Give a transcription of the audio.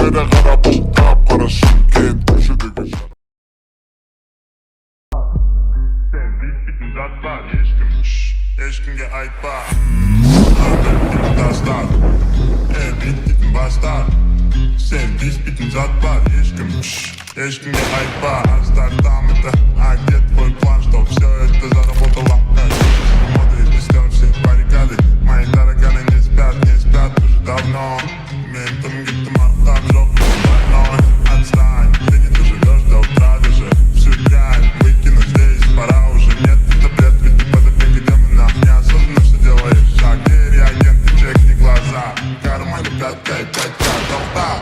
gözlere kara bulda paraşütken köşede köşede. Eşkimge aytpa Ahmet dastar bit bastard. Sen bitin zat var Eşkimge aytpa Стартам это, а где твой план, что все это заработало? Моды, несем все баррикады. Мои тараканы не спят уже давно. Ментом гитом там жопу больной. Отстань, ты не доживешь до утра даже. Всю дрянь выкину здесь, пора уже. Нет, это бред, ведь ты подопека демона. Неосознанно все делаешь шаг. Реагенты, чекни глаза. В кармане 5К и 5К толпа.